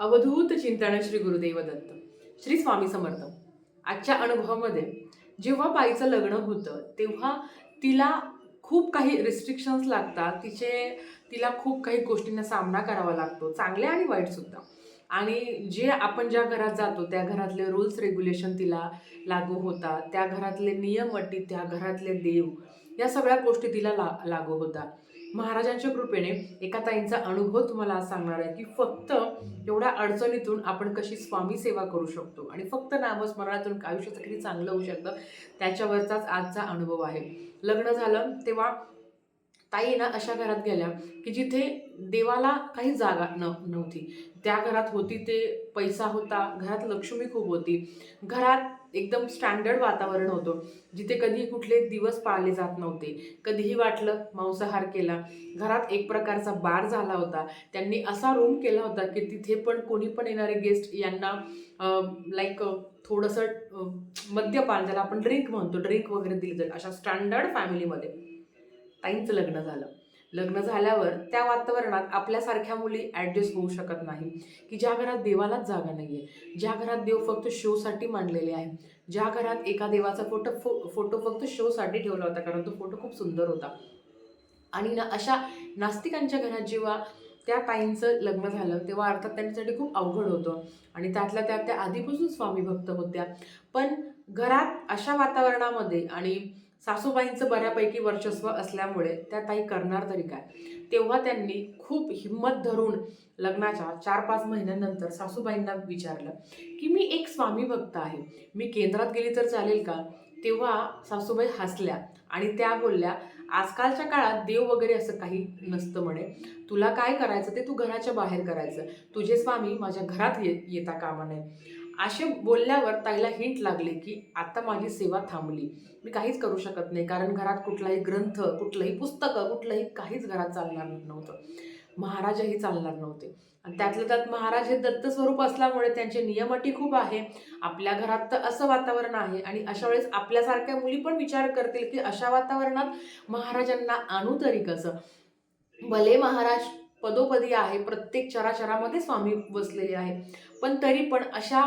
अवधूत चिंतन श्री गुरुदेव दत्त. श्री स्वामी समर्थ. आजच्या अनुभवामध्ये जेव्हा बाईचं लग्न होतं तेव्हा तिला खूप काही रिस्ट्रिक्शन्स लागतात. तिला खूप काही गोष्टींना सामना करावा लागतो, चांगले आणि वाईट सुद्धा. आणि जे आपण ज्या घरात जातो त्या घरातले रूल्स रेग्युलेशन तिला लागू होतात, त्या घरातले नियम अटी, त्या घरातले देव, या सगळ्या गोष्टी तिला लागू होतात. महाराजांच्या कृपेने एका ताईंचा अनुभव तुम्हाला आज सांगणार आहे की फक्त एवढ्या अडचणीतून आपण कशी स्वामी सेवा करू शकतो आणि फक्त नामस्मरणातून आयुष्याचं किती चांगलं होऊ शकतं, त्याच्यावरचाच आजचा अनुभव आहे. लग्न झालं तेव्हा ताई ना अशा घरात गेल्या की जिथे देवाला काही जागा नव्हती. त्या घरात होती ते पैसा होता, घरात लक्ष्मी खूप होती, घरात एकदम स्टँडर्ड वातावरण होतं, जिथे कधी कुठले दिवस पाळले जात नव्हते, कधीही वाटलं मांसाहार केला. घरात एक प्रकारचा बार झाला होता. त्यांनी असा रूम केला होता की तिथे पण कोणी पण येणारे गेस्ट यांना लाईक थोडंसं मद्यपान, ज्याला आपण ड्रिंक म्हणतो, ड्रिंक वगैरे दिली जाईल, अशा स्टँडर्ड फॅमिलीमध्ये ताईंचं लग्न झालं. लग्न झाल्यावर त्या वातावरणात आपल्यासारख्या मुली ॲडजस्ट होऊ शकत नाही, की ज्या घरात देवालाच जागा नाही आहे, ज्या घरात देव फक्त शोसाठी मांडलेले आहे, ज्या घरात एका देवाचा फोटो फक्त शोसाठी ठेवला होता कारण तो फोटो खूप सुंदर होता. आणि ना अशा नास्तिकांच्या घरात जेव्हा त्या ताईंचं लग्न झालं तेव्हा अर्थात त्यांच्यासाठी खूप अवघड होतं. आणि त्यातल्या त्यात त्या आधीपासून स्वामी भक्त होत्या. पण घरात अशा वातावरणामध्ये आणि सासूबाईंचं बऱ्यापैकी वर्चस्व असल्यामुळे त्या ताई करणार तरी काय. तेव्हा त्यांनी खूप हिंमत धरून लग्नाच्या 4-5 महिन्यानंतर सासूबाईंना विचारलं की मी एक स्वामी भक्त आहे, मी केंद्रात गेली तर चालेल का. तेव्हा सासूबाई हसल्या आणि त्या बोलल्या, आजकालच्या काळात देव वगैरे असं काही नसतं म्हणे, तुला काय करायचं ते तू घराच्या बाहेर करायचं, तुझे स्वामी माझ्या घरात येता कामा नये. असे बोलल्यावर ताईला हिंट लागले की आता माझी सेवा थांबली, मी काहीच करू शकत नाही, कारण घरात कुठलाही ग्रंथ, कुठलंही पुस्तकं, कुठलंही काहीच घरात चालणार नव्हतं. महाराजही चालणार नव्हते. आणि त्यातल्या त्यात महाराज हे दत्त स्वरूप असल्यामुळे त्यांचे नियम अटी खूप आहे. आपल्या घरात तर असं वातावरण आहे आणि अशा वेळेस आपल्यासारख्या मुली पण विचार करतील की अशा वातावरणात महाराजांना आणू तरी कसं. भले महाराज पदोपदी आहे, प्रत्येक चराचरामध्ये स्वामी बसलेले आहे, पण तरी पण अशा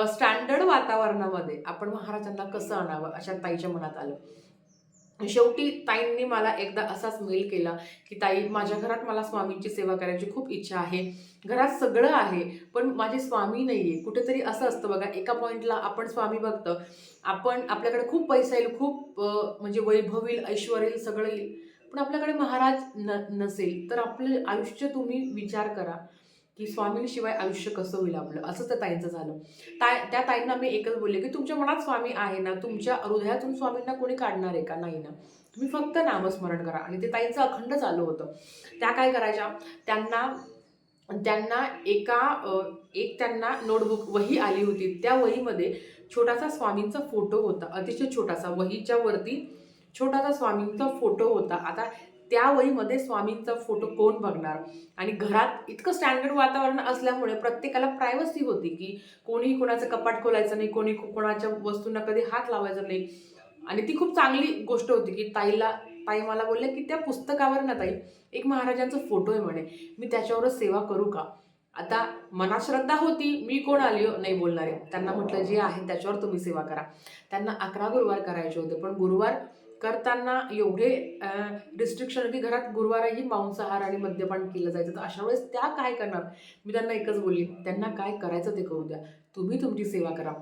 स्टँडर्ड वातावरणामध्ये आपण महाराजांना कसं आणावं, अशा ताईच्या मनात आलं. शेवटी ताईंनी मला एकदा असाच मेल केला की ताई, माझ्या घरात मला स्वामींची सेवा करायची खूप इच्छा आहे, घरात सगळं आहे पण माझे स्वामी नाही आहे. कुठेतरी असं असतं बघा, एका पॉईंटला आपण स्वामी बघतो, आपण आपल्याकडे खूप पैसा येईल, खूप म्हणजे वैभव येईल, ऐश्वर येईल, सगळं येईल, पण आपल्याकडे महाराज नसेल तर आपलं आयुष्य तुम्ही विचार करा की स्वामींशिवाय आयुष्य कसं होईल आपलं. असं त्या ताईंचं झालं. त्या ताईंना मी एकच बोलले की तुमच्या मनात स्वामी आहे ना, तुमच्या हृदयातून स्वामींना कोणी काढणार आहे का, नाही ना, तुम्ही फक्त नामस्मरण करा. आणि ते ताईंचं अखंड चालू होतं. त्या काय करायच्या, त्यांना त्यांना एक त्यांना नोटबुक वही आली होती, त्या वहीमध्ये छोटासा स्वामींचा फोटो होता, अतिशय छोटासा, वहीच्या वरती छोटासा स्वामींचा फोटो होता. आता त्या वहीमध्ये स्वामींचा फोटो कोण बघणार. आणि घरात इतकं स्टँडर्ड वातावरण असल्यामुळे प्रत्येकाला प्रायव्हसी होती की कोणीही कोणाचं कपाट खोलायचं नाही, कोणी कोणाच्या वस्तूंना कधी हात लावायचा नाही. आणि ती खूप चांगली गोष्ट होती की ताई मला बोलल्या की त्या पुस्तकावर ना ताई एक महाराजांचा फोटो आहे म्हणे, मी त्याच्यावरच सेवा करू का. आता मनात श्रद्धा होती, मी कोण आली नाही बोलणारे. त्यांना म्हटलं जे आहे त्याच्यावर तुम्ही सेवा करा. त्यांना 11 गुरुवार करायचे होते, पण गुरुवार करताना एवढे रिस्ट्रिक्शन की घरात गुरुवारही मांसाहार आणि मद्यपान केलं जायचं. तर अशा वेळेस त्या काय करणार. मी त्यांना एकच बोलली, त्यांना काय करायचं ते करू द्या, तुम्ही तुमची सेवा करा.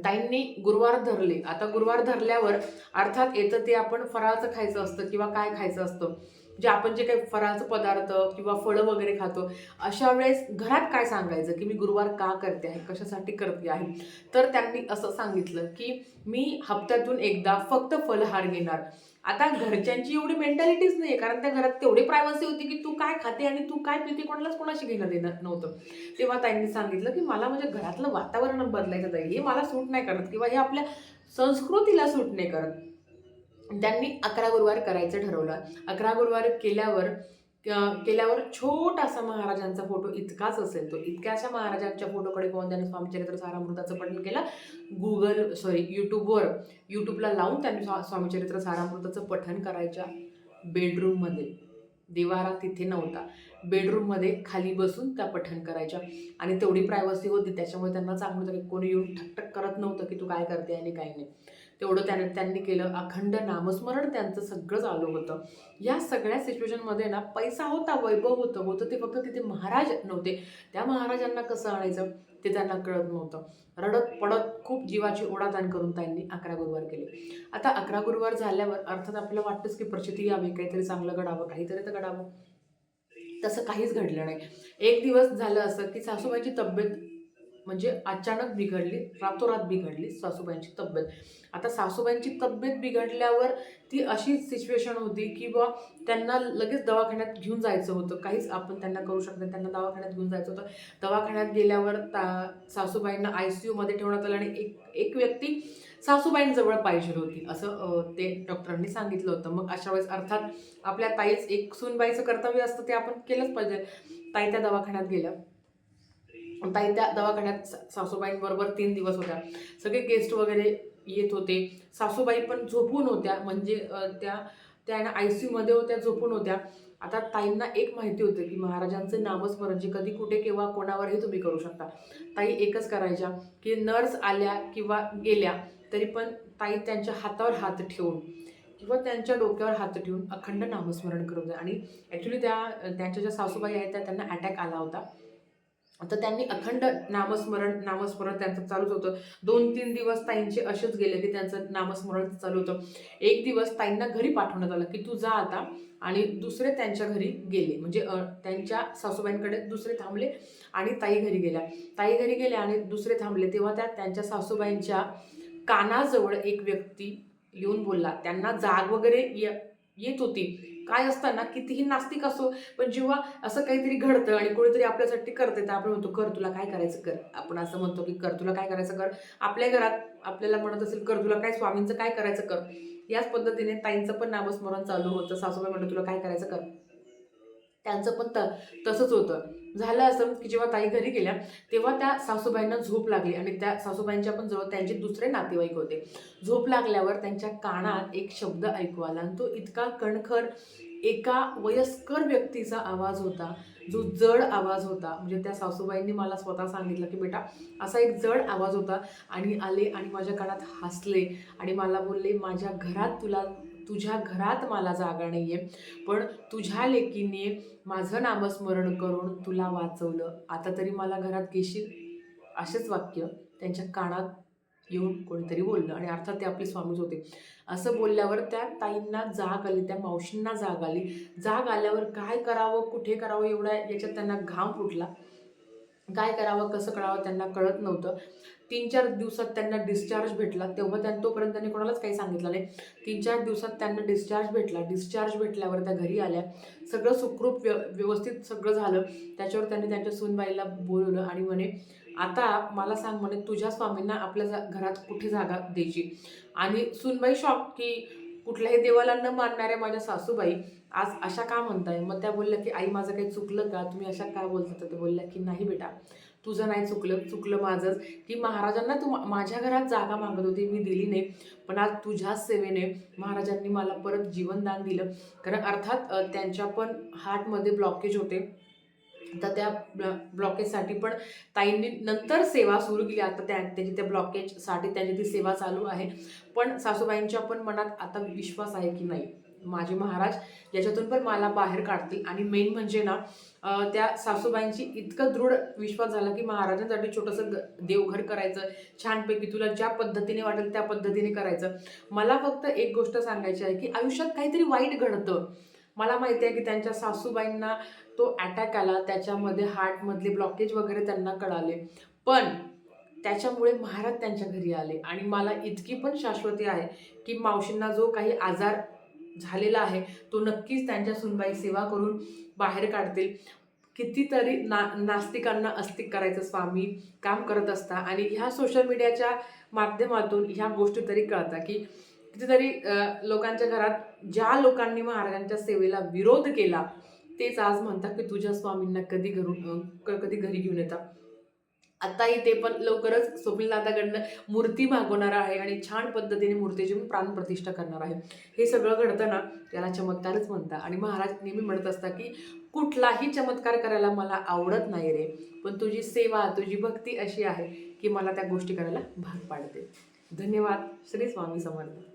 ताईंनी गुरुवार धरले. आता गुरुवार धरल्यावर अर्थात येतं ते आपण फराळाचं खायचं असतं किंवा काय खायचं असतं, जे आपण जे काही फराळाचं पदार्थ किंवा फळं वगैरे खातो. अशा वेळेस घरात काय सांगायचं की मी गुरुवार का करते आहे, कशासाठी करते आहे. तर त्यांनी असं सांगितलं की मी हप्त्यातून एकदा फक्त फलहार घेणार. आता घरच्यांची एवढी मेंटॅलिटीच नाही, कारण त्या घरात तेवढी प्रायव्हसी होती की तू काय खाते आणि तू काय पिते कोणालाच कोणाशी घेणं देणं नव्हतं. तेव्हा त्यांनी सांगितलं की मला माझ्या घरातलं वातावरण बदलायचं ताई, हे मला सूट नाही करत किंवा हे आपल्या संस्कृतीला सूट नाही करत. त्यांनी 11 गुरुवार करायचं ठरवलं. 11 गुरुवार केल्यावर छोटासा महाराजांचा फोटो इतकाच असेल, तो इतक्याशा महाराजांच्या फोटोकडे पाहून त्यांनी स्वामीचरित्र सारामृताचं पठण केलं. यूट्यूबला लावून त्यांनी स्वामीचरित्र सारामृताचं पठण करायच्या बेडरूममध्ये. देवारा तिथे नव्हता. बेडरूममध्ये खाली बसून त्या पठण करायच्या आणि तेवढी प्रायव्हसी होती, त्याच्यामुळे त्यांना चांगलं होतं की कोणी येऊन ठकठक करत नव्हतं की तू काय करते आणि काय नाही. तेवढं त्यांनी केलं. अखंड नामस्मरण त्यांचं सगळं चालू होतं. या सगळ्या सिच्युएशनमध्ये ना पैसा होता, वैभव होतं ते फक्त तिथे महाराज नव्हते. त्या महाराजांना कसं आणायचं ते त्यांना कळत नव्हतं. रडत पडत खूप जीवाची ओढाताण करून त्यांनी 11 गुरुवार केले. आता 11 गुरुवार झाल्यावर अर्थात आपल्याला वाटतंच की प्रचिती यावी, काहीतरी चांगलं घडावं, काहीतरी तर घडावं. तसं काहीच घडलं नाही. एक दिवस झालं असं की सासूबाईंची तब्येत म्हणजे अचानक बिघडली, रातोरात बिघडली सासूबाईंची तब्येत. आता सासूबाईंची तब्येत बिघडल्यावर ती अशी सिच्युएशन होती की बुवा त्यांना लगेच दवाखान्यात घेऊन जायचं होतं. काहीच आपण त्यांना करू शकत नाही. त्यांना दवाखान्यात घेऊन जायचं होतं. दवाखान्यात गेल्यावर सासूबाईंना ICUमध्ये ठेवण्यात आलं आणि एक व्यक्ती सासूबाईंजवळ पाहिजे होती, असं ते डॉक्टरांनी सांगितलं होतं. मग अशा वेळेस अर्थात आपल्या ताईच एक सूनबाईचं कर्तव्य असतं, ते आपण केलंच पाहिजे. ताई त्या दवाखान्यात गेल्या. ताई त्या दवाखान्यात सासूबाईंबरोबर 3 दिवस होत्या. सगळे गेस्ट वगैरे येत होते. सासूबाई पण झोपून होत्या, म्हणजे त्या ना ICUमध्ये होत्या, झोपून होत्या. आता ताईंना एक माहिती होतं की महाराजांचं नामस्मरण जे कधी कुठे केव्हा कोणावरही तुम्ही करू शकता. ताई एकच करायच्या की नर्स आल्या किंवा गेल्या तरी पण ताई त्यांच्या हातावर हात ठेवून किंवा त्यांच्या डोक्यावर हात ठेवून अखंड नामस्मरण करत होत्या. आणि ॲक्च्युली त्यांच्या ज्या सासूबाई आहेत त्यांना अटॅक आला होता. तर त्यांनी अखंड नामस्मरण त्यांचं चालूच होतं. 2-3 दिवस ताईंचे असेच गेले की त्यांचं नामस्मरण चालू होतं. एक दिवस ताईंना घरी पाठवण्यात आलं की तू जा आता, आणि दुसरे त्यांच्या घरी गेले. म्हणजे त्यांच्या सासूबाईंकडे दुसरे थांबले आणि ताई घरी गेल्या. ताई घरी गेल्या आणि दुसरे थांबले, तेव्हा त्यांच्या सासूबाईंच्या कानाजवळ एक व्यक्ती येऊन बोलला. त्यांना जाग वगैरे येत होती. काय असतं ना, कितीही नास्तिक असो, पण जेव्हा असं काहीतरी घडतं आणि कोणीतरी आपल्यासाठी करते तर आपण म्हणतो, कर तुला काय करायचं कर. आपण असं म्हणतो की कर तुला काय करायचं कर. आपल्या घरात आपल्याला म्हणत असेल कर तुला काय, स्वामींचं काय करायचं कर. याच पद्धतीने ताईंचं पण नामस्मरण चालू होतं. सासूबाई म्हणतात तुला काय करायचं कर. त्यांचं पण तसंच होतं. झालं असं की जेव्हा ताई घरी गेल्या तेव्हा त्या सासूबाईंना झोप लागली आणि त्या सासूबाईंच्या पण जवळ त्यांचे दुसरे नातेवाईक होते. झोप लागल्यावर त्यांच्या कानात एक शब्द ऐकू आला आणि तो इतका कणखर एका वयस्कर व्यक्तीचा आवाज होता, जो जड आवाज होता. म्हणजे त्या सासूबाईंनी मला स्वतः सांगितलं की बेटा असा एक जड आवाज होता आणि आले आणि माझ्या कानात हसले आणि मला बोलले, माझ्या घरात तुझ्या घरात मला जागा नाहीये, पण तुझ्या लेकीने माझं नामस्मरण करून तुला वाचवलं, आता तरी मला घरात घेशील. असेच वाक्य त्यांच्या कानात येऊन कोणीतरी बोललं आणि अर्थात ते आपले स्वामीच होते. असं बोलल्यावर त्या ताईंना जाग आली, त्या मावशींना जाग आली. जाग आल्यावर काय करावं, कुठे करावं, एवढ्या याच्यात त्यांना घाम फुटला. काय करावं, कसं करावं त्यांना कळत नव्हतं. 3-4 दिवसात त्यांना डिस्चार्ज भेटला. तेव्हा तोपर्यंत त्यांनी कोणालाच काही सांगितलं नाही. 3-4 दिवसात त्यांना डिस्चार्ज भेटला. डिस्चार्ज भेटल्यावर त्या घरी आल्या. सगळं सुखरूप व्यवस्थित सगळं झालं. त्याच्यावर त्यांनी त्यांच्या सूनबाईला बोलवलं आणि म्हणे, आता मला सांग म्हणे, तुझ्या स्वामींना आपल्या घरात कुठे जागा द्यायची. आणि सूनबाई शॉक की कुठल्याही देवाला न मानणाऱ्या माझ्या सासूबाई आज अशा का म्हणताय. मग त्या बोलल्या की आई माझं काही चुकलं का, तुम्ही अशा का बोलता. तर ते बोलल्या की नाही बेटा, तुझं नाही चुकलं माझंच की महाराजांना तू माझ्या घरात जागा मागत होती, मी दिली नाही, पण आज तुझ्याच सेवेने महाराजांनी मला परत जीवनदान दिलं. कारण अर्थात त्यांच्या पण हार्टमध्ये ब्लॉकेज होते. तर त्या ब्लॉकेजसाठी पण ताईंनी नंतर सेवा सुरू केली. आता त्याची त्या ब्लॉकेजसाठी त्यांची ती सेवा चालू आहे. पण सासूबाईंच्या पण मनात आता विश्वास आहे की नाही, माझे महाराज याच्यातून पण मला बाहेर काढतील. आणि मेन म्हणजे ना, त्या सासूबाईंची इतकं दृढ विश्वास झाला की महाराजांसाठी छोटंसं देवघर करायचं, छानपैकी तुला ज्या पद्धतीने वाटेल त्या पद्धतीने करायचं. मला फक्त एक गोष्ट सांगायची आहे की आयुष्यात काहीतरी वाईट घडतं. मला माहिती आहे की त्यांच्या सासूबाईंना तो अटॅक आला, त्याच्यामध्ये हार्टमधले ब्लॉकेज वगैरे त्यांना कळाले, पण त्याच्यामुळे महाराज त्यांच्या घरी आले. आणि मला इतकी पण शाश्वती आहे की मावशींना जो काही आजार झालेला आहे तो नक्कीच त्यांच्या सुनबाई सेवा करून बाहेर काढतील. कितीतरी नास्तिकांना अस्तिक करायचं स्वामी काम करत असता आणि ह्या सोशल मीडियाच्या माध्यमातून ह्या गोष्टी तरी कळतात की कितीतरी लोकांच्या घरात ज्या लोकांनी महाराजांच्या सेवेला विरोध केला तेच आज म्हणतात की तुझ्या स्वामींना कधी घरी घेऊन येतात. आताही ते पण लवकरच स्वप्नीलदादाकडनं मूर्ती मागवणार आहे आणि छान पद्धतीने मूर्तीची पण प्राणप्रतिष्ठा करणार आहे. हे सगळं घडतं ना, त्याला चमत्कारच म्हणतात. आणि महाराज नेहमी म्हणत असतात की कुठलाही चमत्कार करायला मला आवडत नाही रे, पण तुझी सेवा, तुझी भक्ती अशी आहे की मला त्या गोष्टी करायला भाग पाडते. धन्यवाद. श्री स्वामी समर्थ.